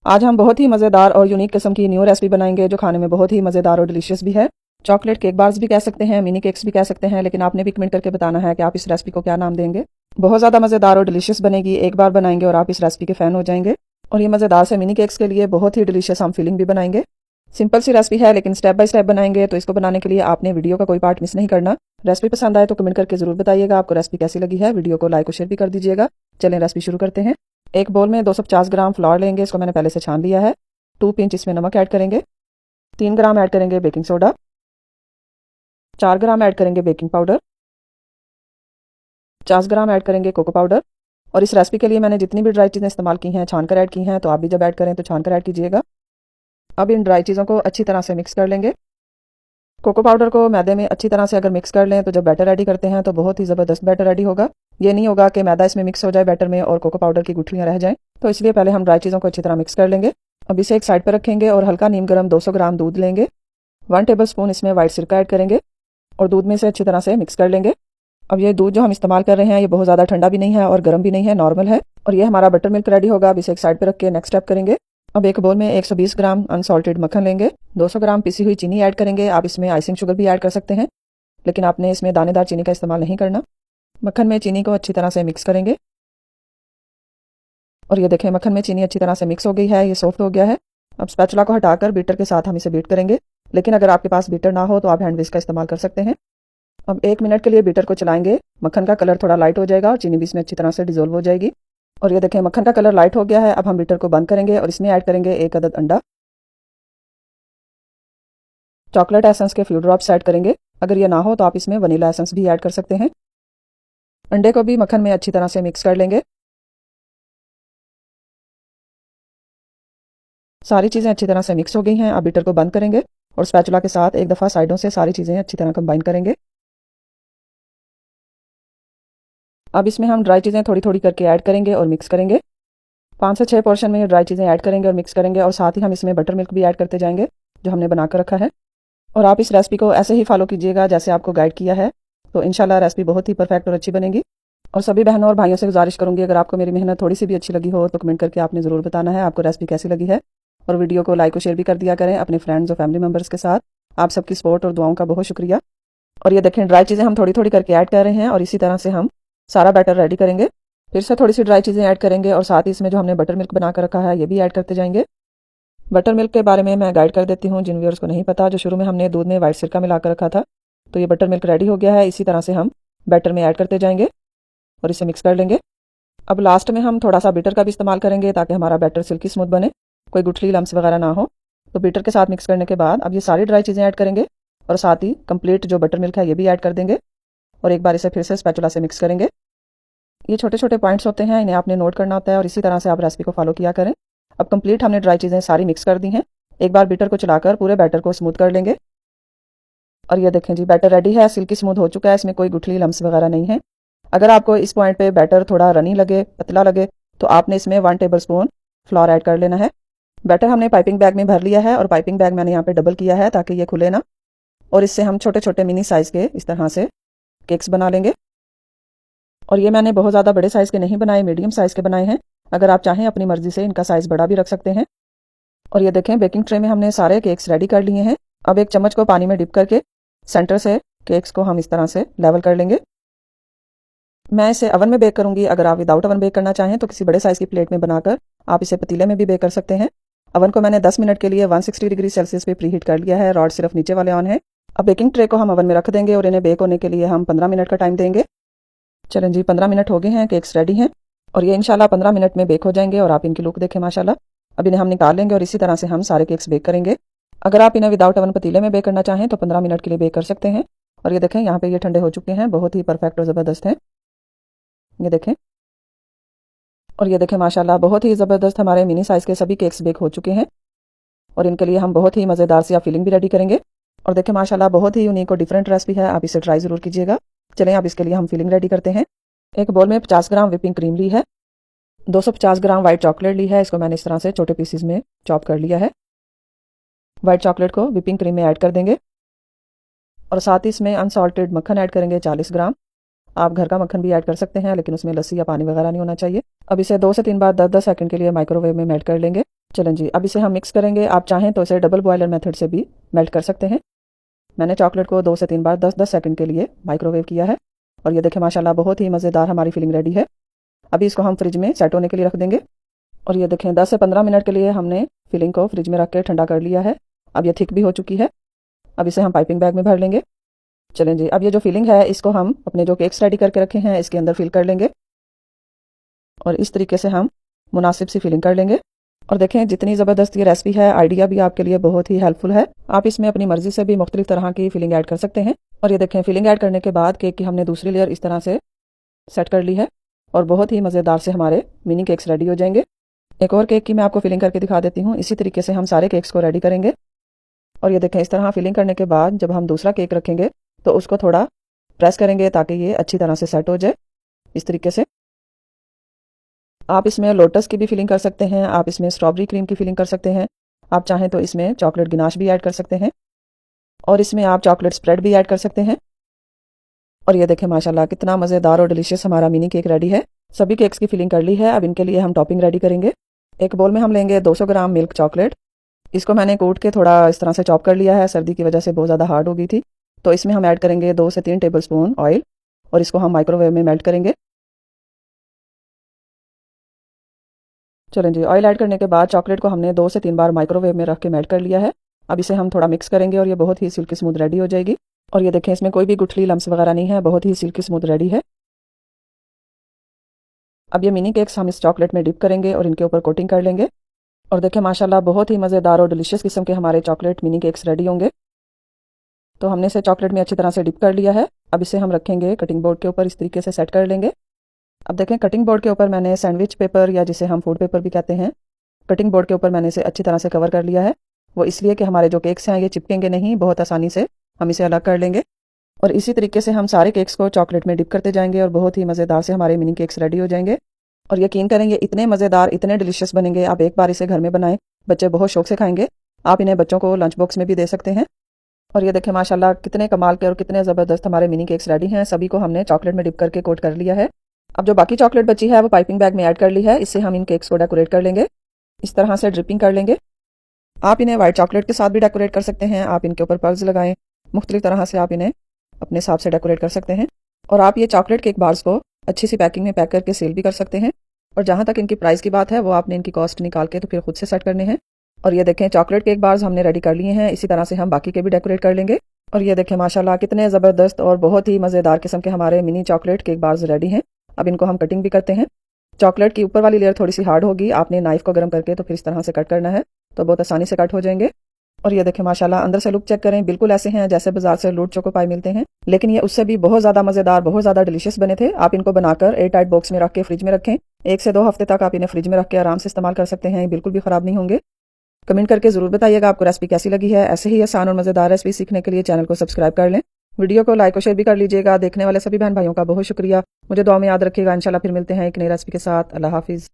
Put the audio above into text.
आज हम बहुत ही मज़ेदार और यूनिक किस्म की न्यू रेसिपी बनाएंगे जो खाने में बहुत ही मज़ेदार और डिलीशियस भी है। चॉकलेट केक बार्स भी कह सकते हैं, मिनी केक्स भी कह सकते हैं, लेकिन आपने भी कमेंट करके बताना है कि आप इस रेसिपी को क्या नाम देंगे। बहुत ज़्यादा मज़ेदार और डिलीशियस बनेगी, एक बार बनाएंगे और आप इस रेसिपी के फ़ैन हो जाएंगे। और ये मज़ेदार से मिनी केक्स के लिए बहुत ही डिलीशियस हम फिलिंग भी बनाएंगे। सिंपल सी रेसिपी है लेकिन स्टेप बाय स्टेप बनाएंगे, तो इसको बनाने के लिए आपने वीडियो का कोई पार्ट मिस नहीं करना। रेसिपी पसंद आए तो कमेंट करके जरूर बताइएगा आपको रेसिपी कैसी लगी है। वीडियो को लाइक और शेयर भी कर दीजिएगा। चलें रेसिपी शुरू करते हैं। एक बोल में 250 ग्राम फ्लोर लेंगे, इसको मैंने पहले से छान लिया है। 2 पिंच इसमें नमक ऐड करेंगे। 3 ग्राम ऐड करेंगे बेकिंग सोडा। 4 ग्राम ऐड करेंगे बेकिंग पाउडर। 50 ग्राम ऐड करेंगे कोको पाउडर। और इस रेसिपी के लिए मैंने जितनी भी ड्राई चीज़ें इस्तेमाल की हैं छान कर ऐड की हैं, तो आप भी जब ऐड करें तो छान कर ऐड कीजिएगा। अब इन ड्राई चीज़ों को अच्छी तरह से मिक्स कर लेंगे। कोको पाउडर को मैदे में अच्छी तरह से अगर मिक्स कर लें तो जब बैटर रेडी करते हैं तो बहुत ही ज़बरदस्त बैटर रेडी होगा। ये नहीं होगा कि मैदा इसमें मिक्स हो जाए बैटर में और कोको पाउडर की गुठलियाँ रह जाएं, तो इसलिए पहले हम ड्राई चीज़ों को अच्छी तरह मिक्स कर लेंगे। अब इसे एक साइड पर रखेंगे और हल्का नीम गर्म 200 ग्राम दूध लेंगे। 1 टेबल स्पून इसमें वाइट सिरका ऐड करेंगे और दूध में से अच्छी तरह से मिक्स कर लेंगे। अब ये दूध जो हम इस्तेमाल कर रहे हैं ये बहुत ज़्यादा ठंडा भी नहीं है और गर्म भी नहीं है, नॉर्मल है। और ये हमारा बटर मिल्क रेडी होगा। अब इसे एक साइड पर रख के नेक्स्ट स्टेप करेंगे। अब एक बोल में 120 ग्राम अनसॉल्टेड मक्खन लेंगे। 200 ग्राम पिसी हुई चीनी ऐड करेंगे। आप इसमें आइसिंग शुगर भी ऐड कर सकते हैं, लेकिन आपने इसमें दानेदार चीनी का इस्तेमाल नहीं करना। मक्खन में चीनी को अच्छी तरह से मिक्स करेंगे। और ये देखें मक्खन में चीनी अच्छी तरह से मिक्स हो गई है, ये सॉफ्ट हो गया है। अब स्पैचुला को हटाकर बीटर के साथ हम इसे बीट करेंगे, लेकिन अगर आपके पास बीटर ना हो तो आप हैंड विस्क का इस्तेमाल कर सकते हैं। अब 1 मिनट के लिए बीटर को चलाएंगे। मक्खन का कलर थोड़ा लाइट हो जाएगा और चीनी भी इसमें अच्छी तरह से डिजोल्व हो जाएगी। और ये देखें मक्खन का कलर लाइट हो गया है। अब हम बीटर को बंद करेंगे और इसमें ऐड करेंगे 1 अदद अंडा। चॉकलेट एसेंस के फ्यू ड्रॉप्स ऐड करेंगे। अगर ये ना हो तो आप इसमें वनीला एसेंस भी ऐड कर सकते हैं। अंडे को भी मक्खन में अच्छी तरह से मिक्स कर लेंगे। सारी चीज़ें अच्छी तरह से मिक्स हो गई हैं। अब बीटर को बंद करेंगे और स्पैचुला के साथ एक दफ़ा साइडों से सारी चीज़ें अच्छी तरह कंबाइन करेंगे। अब इसमें हम ड्राई चीज़ें थोड़ी थोड़ी करके ऐड करेंगे और मिक्स करेंगे। 5 से 6 पोर्शन में ये ड्राई चीज़ें ऐड करेंगे और मिक्स करेंगे, और साथ ही हम इसमें बटर मिल्क भी ऐड करते जाएंगे जो हमने बना कर रखा है। और आप इस रेसिपी को ऐसे ही फॉलो कीजिएगा जैसे आपको गाइड किया है, तो इंशाल्लाह रेसिपी बहुत ही परफेक्ट और अच्छी बनेगी। और सभी बहनों और भाइयों से गुजारिश करूंगी, अगर आपको मेरी मेहनत थोड़ी सी भी अच्छी लगी हो तो कमेंट करके आपने ज़रूर बताना है आपको रेसिपी कैसी लगी है। और वीडियो को लाइक और शेयर भी कर दिया करें अपने फ्रेंड्स और फैमिली मेम्बर्स के साथ। आप सबकी सपोर्ट और दुआओं का बहुत शुक्रिया। और ये देखें ड्राई चीज़ें हम थोड़ी थोड़ी करके ऐड कर रहे हैं और इसी तरह से हम सारा बैटर रेडी करेंगे। फिर से थोड़ी सी ड्राई चीज़ें ऐड करेंगे और साथ ही इसमें जो हमने बटर मिल्क बना कर रखा है ये भी ऐड करते जाएंगे। बटर मिल्क के बारे में मैं गाइड कर देती हूँ जिन व्यूअर्स को नहीं पता। जो शुरू में हमने दूध में वाइट सिरका मिला कर रखा था, तो ये बटर मिल्क रेडी हो गया है। इसी तरह से हम बैटर में ऐड करते जाएंगे और इसे मिक्स कर लेंगे। अब लास्ट में हम थोड़ा सा बीटर का भी इस्तेमाल करेंगे ताकि हमारा बैटर सिल्की स्मूथ बने, कोई गुठली लम्स वगैरह ना हो। तो बीटर के साथ मिक्स करने के बाद अब ये सारी ड्राई चीज़ें ऐड करेंगे और साथ ही कंप्लीट जो बटर मिल्क है ये भी ऐड कर देंगे और एक बार इसे फिर से स्पैचुला से मिक्स करेंगे। ये छोटे छोटे पॉइंट्स होते हैं, इन्हें आपने नोट करना होता है और इसी तरह से आप रेसिपी को फॉलो किया करें। अब कंप्लीट हमने ड्राई चीज़ें सारी मिक्स कर दी हैं। एक बार बीटर को चलाकर पूरे बैटर को स्मूथ कर लेंगे। और ये देखें जी बैटर रेडी है, सिल्की स्मूथ हो चुका है, इसमें कोई गुठली लम्स वगैरह नहीं है। अगर आपको इस पॉइंट पे बैटर थोड़ा रनी लगे, पतला लगे, तो आपने इसमें 1 टेबल स्पून फ्लोर ऐड कर लेना है। बैटर हमने पाइपिंग बैग में भर लिया है और पाइपिंग बैग मैंने यहाँ पे डबल किया है ताकि ये खुले ना। और इससे हम छोटे छोटे मिनी साइज़ के इस तरह से केक्स बना लेंगे। और ये मैंने बहुत ज़्यादा बड़े साइज़ के नहीं बनाए, मीडियम साइज़ के बनाए हैं। अगर आप चाहें अपनी मर्जी से इनका साइज़ बड़ा भी रख सकते हैं। और ये देखें बेकिंग ट्रे में हमने सारे केक्स रेडी कर लिए हैं। अब एक चम्मच को पानी में डिप करके सेंटर से केक्स को हम इस तरह से लेवल कर लेंगे। मैं इसे ओवन में बेक करूंगी। अगर आप विदाउट ओवन बेक करना चाहें तो किसी बड़े साइज़ की प्लेट में बनाकर आप इसे पतीले में भी बेक कर सकते हैं। ओवन को मैंने 10 मिनट के लिए 160 डिग्री सेल्सियस पे प्री हीट कर लिया है। रॉड सिर्फ नीचे वाले ऑन है। अब बेकिंग ट्रे को हम ओवन में रख देंगे और इन्हें बेक होने के लिए हम 15 मिनट का टाइम देंगे। चलें जी 15 मिनट हो गए हैं, केक्स रेडी हैं और ये इंशाल्लाह 15 मिनट में बेक हो जाएंगे। और आप इनकी लुक देखें माशाल्लाह। अब इन्हें हम निकाल लेंगे और इसी तरह से हम सारे केक्स बेक करेंगे। अगर आप इन्हें विदाउट ओवन पतीले में बेक करना चाहें तो 15 मिनट के लिए बेक कर सकते हैं। और ये देखें यहाँ पे ये ठंडे हो चुके हैं, बहुत ही परफेक्ट और ज़बरदस्त हैं। ये देखें। और ये देखें माशाल्लाह बहुत ही ज़बरदस्त हमारे मिनी साइज़ के सभी केक्स बेक हो चुके हैं। और इनके लिए हम बहुत ही मज़ेदार सी फिलिंग भी रेडी करेंगे। और देखें माशाल्लाह बहुत ही यूनिक और डिफरेंट रेसिपी है, आप इसे ट्राई ज़रूर कीजिएगा। चलें अब इसके लिए हम फिलिंग रेडी करते हैं। एक बोल में 50 ग्राम विपिंग क्रीम ली है। 250 ग्राम वाइट चॉकलेट ली है, इसको मैंने इस तरह से छोटे पीसीज में चॉप कर लिया है। वाइट चॉकलेट को विपिंग क्रीम में ऐड कर देंगे और साथ ही इसमें अनसॉल्टेड मक्खन ऐड करेंगे 40 ग्राम। आप घर का मक्खन भी ऐड कर सकते हैं, लेकिन उसमें लस्सी या पानी वगैरह नहीं होना चाहिए। अब इसे 2 से 3 बार 10-10 सेकंड के लिए माइक्रोवेव में मेल्ट कर लेंगे। चलें जी, अब इसे हम मिक्स करेंगे। आप चाहें तो इसे डबल बॉयलर मेथड से भी मेल्ट कर सकते हैं। मैंने चॉकलेट को 2 से 3 बार 10-10 सेकंड के लिए माइक्रोवेव किया है और ये देखें माशाल्लाह बहुत ही मज़ेदार हमारी फिलिंग रेडी है। अभी इसको हम फ्रिज में सेट होने के लिए रख देंगे और ये देखें 10 से 15 मिनट के लिए हमने फिलिंग को फ्रिज में रख के ठंडा कर लिया है। अब ये थिक भी हो चुकी है। अब इसे हम पाइपिंग बैग में भर लेंगे। चलें जी, अब ये जो फिलिंग है इसको हम अपने जो केक्स रेडी करके रखे हैं इसके अंदर फिल कर लेंगे और इस तरीके से हम मुनासिब सी फिलिंग कर लेंगे। और देखें जितनी ज़बरदस्त ये रेसिपी है, आइडिया भी आपके लिए बहुत ही हेल्पफुल है। आप इसमें अपनी मर्जी से भी मुख्तलिफ तरह की फिलिंग ऐड कर सकते हैं। और ये देखें फिलिंग ऐड करने के बाद केक की हमने दूसरी लेयर इस तरह से सेट कर ली है और बहुत ही मज़ेदार से हमारे मिनी केक्स रेडी हो जाएंगे। एक और केक की मैं आपको फिलिंग करके दिखा देती हूँ। इसी तरीके से हम सारे केक्स को रेडी करेंगे और ये देखें इस तरह फिलिंग करने के बाद जब हम दूसरा केक रखेंगे तो उसको थोड़ा प्रेस करेंगे ताकि ये अच्छी तरह से सेट हो जाए। इस तरीके से आप इसमें लोटस की भी फिलिंग कर सकते हैं, आप इसमें स्ट्रॉबेरी क्रीम की फिलिंग कर सकते हैं, आप चाहें तो इसमें चॉकलेट गिनाश भी ऐड कर सकते हैं और इसमें आप चॉकलेट स्प्रेड भी ऐड कर सकते हैं। और ये देखें माशाल्लाह कितना मज़ेदार और डिलीशियस हमारा मिनी केक रेडी है। सभी केक्स की फिलिंग कर ली है। अब इनके लिए हम टॉपिंग रेडी करेंगे। एक बोल में हम लेंगे 200 ग्राम मिल्क चॉकलेट। इसको मैंने कूट के थोड़ा इस तरह से चॉप कर लिया है, सर्दी की वजह से बहुत ज़्यादा हार्ड हो गई थी। तो इसमें हम ऐड करेंगे 2 से 3 टेबल स्पून ऑयल और इसको हम माइक्रोवेव में मेल्ट करेंगे। चलें जी, ऑयल ऐड करने के बाद चॉकलेट को हमने 2 से 3 बार माइक्रोवेव में रख के मेल्ट कर लिया है। अब इसे हम थोड़ा मिक्स करेंगे और ये बहुत ही सिल्की स्मूथ रेडी हो जाएगी। और ये देखें इसमें कोई भी गुठली लम्स वगैरह नहीं है, बहुत ही सिल्की स्मूथ रेडी है। अब ये मिनी केक्स हम इस चॉकलेट में डिप करेंगे और इनके ऊपर कोटिंग कर लेंगे। और देखें माशाल्लाह बहुत ही मज़ेदार और डिलीशियस किस्म के हमारे चॉकलेट मिनी केक्स रेडी होंगे। तो हमने इसे चॉकलेट में अच्छी तरह से डिप कर लिया है। अब इसे हम रखेंगे कटिंग बोर्ड के ऊपर, इस तरीके से सेट कर लेंगे। अब देखें कटिंग बोर्ड के ऊपर मैंने सैंडविच पेपर या जिसे हम फूड पेपर भी कहते हैं, कटिंग बोर्ड के ऊपर मैंने इसे अच्छी तरह से कवर कर लिया है। वो इसलिए कि हमारे जो केक्स हैं ये चिपकेंगे नहीं, बहुत आसानी से हम इसे अलग कर लेंगे। और इसी तरीके से हम सारे केक्स को चॉकलेट में डिप करते जाएंगे और बहुत ही मज़ेदार से हमारे मिनी केक्स रेडी हो जाएंगे। और यकीन करेंगे इतने मज़ेदार, इतने डिलीशियस बनेंगे। आप एक बार इसे घर में बनाएं, बच्चे बहुत शौक से खाएंगे। आप इन्हें बच्चों को लंच बॉक्स में भी दे सकते हैं। और ये देखें माशाल्लाह कितने कमाल के और कितने ज़बरदस्त हमारे मिनी केक्स रेडी हैं। सभी को हमने चॉकलेट में डिप करके कोट कर लिया है। अब जो बाकी चॉकलेट बची है वो पाइपिंग बैग में ऐड कर ली है। इससे हम इन केक्स को डेकोरेट कर लेंगे, इस तरह से ड्रिपिंग कर लेंगे। आप इन्हें वाइट चॉकलेट के साथ भी डेकोरेट कर सकते हैं। आप इनके ऊपर पर्ल्स लगाएं, मुख्तलिफ तरह से आप इन्हें अपने हिसाब से डेकोरेट कर सकते हैं। और आप ये चॉकलेट केक बार्स को अच्छी सी पैकिंग में पैक करके सेल भी कर सकते हैं। और जहाँ तक इनकी प्राइस की बात है वो आपने इनकी कॉस्ट निकाल के तो फिर खुद से सेट करने हैं। और ये देखें चॉकलेट केक बार्स हमने रेडी कर लिए हैं। इसी तरह से हम बाकी के भी डेकोरेट कर लेंगे। और ये देखें माशाल्लाह कितने ज़बरदस्त और बहुत ही मज़ेदार किस्म के हमारे mini chocolate cake bars ready हैं। अब इनको हम कटिंग भी करते हैं। चॉकलेट की ऊपर वाली लेयर थोड़ी सी हार्ड होगी, आपने नाइफ को गर्म करके तो फिर इस तरह से कट करना है, तो बहुत आसानी से कट हो जाएंगे। और ये देखें माशाल्लाह अंदर से लुक चेक करें, बिल्कुल ऐसे हैं जैसे बाजार से लूट चोको पाई मिलते हैं, लेकिन ये उससे भी बहुत ज़्यादा मज़ेदार, बहुत ज़्यादा डिलीशियस बने थे। आप इनको बनाकर एयर टाइट बॉक्स में रख के फ्रिज में रखें। 1 से 2 हफ्ते तक आप इन्हें फ्रिज में रख के आराम से इस्तेमाल कर सकते हैं, बिल्कुल भी ख़राब नहीं होंगे। कमेंट करके ज़रूर बताइएगा आपको रेसिपी कैसी लगी है। ऐसे ही आसान और मज़ेदार रेसिपी सीखने के लिए चैनल को सब्सक्राइब कर लें। वीडियो को लाइक और शेयर भी कर लीजिएगा। देखने वाले सभी बहन भाइयों का बहुत शुक्रिया। मुझे दुआ में याद रखिएगा। इंशाल्लाह फिर मिलते हैं एक नई रेसिपी के साथ। अल्लाह हाफिज़।